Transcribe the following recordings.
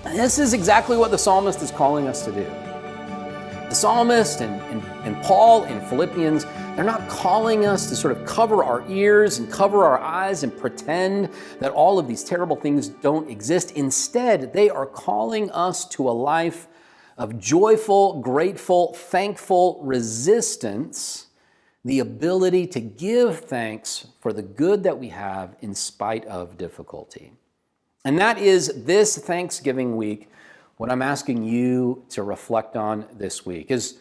And this is exactly what the psalmist is calling us to do. The psalmist and Paul in Philippians, they're not calling us to sort of cover our ears and cover our eyes and pretend that all of these terrible things don't exist. Instead, they are calling us to a life of joyful, grateful, thankful resistance, the ability to give thanks for the good that we have in spite of difficulty. And that is this Thanksgiving week, what I'm asking you to reflect on this week. As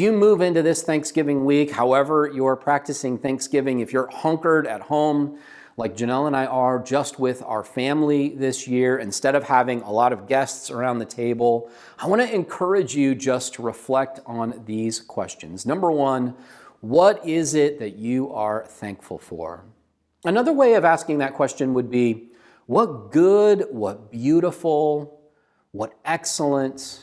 you move into this Thanksgiving week, however you're practicing Thanksgiving, if you're hunkered at home, like Janelle and I are, just with our family this year, instead of having a lot of guests around the table, I want to encourage you just to reflect on these questions. Number one, what is it that you are thankful for? Another way of asking that question would be, what good, what beautiful, what excellent,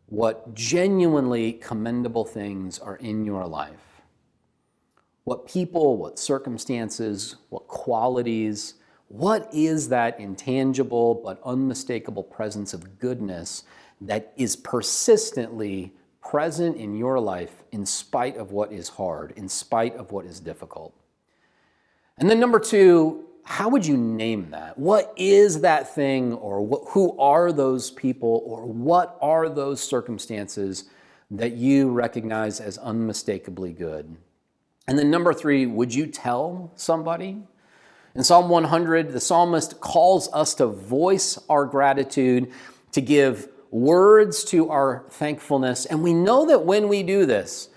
what genuinely commendable things are in your life? What people, what circumstances, what qualities, what is that intangible but unmistakable presence of goodness that is persistently present in your life in spite of what is hard, in spite of what is difficult? And then number two, how would you name that? What is that thing, or who are those people, or what are those circumstances that you recognize as unmistakably good? And then number three, would you tell somebody? In Psalm 100, the psalmist calls us to voice our gratitude, to give words to our thankfulness. And we know that when we do this,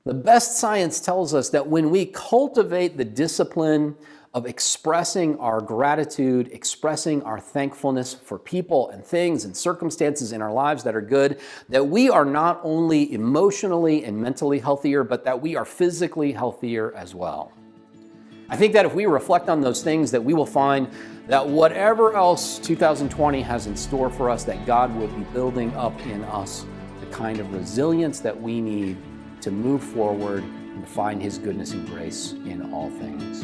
the best science tells us that when we cultivate the discipline of expressing our gratitude, expressing our thankfulness for people and things and circumstances in our lives that are good, that we are not only emotionally and mentally healthier, but that we are physically healthier as well. I think that if we reflect on those things, that we will find that whatever else 2020 has in store for us, that God will be building up in us the kind of resilience that we need to move forward and find His goodness and grace in all things.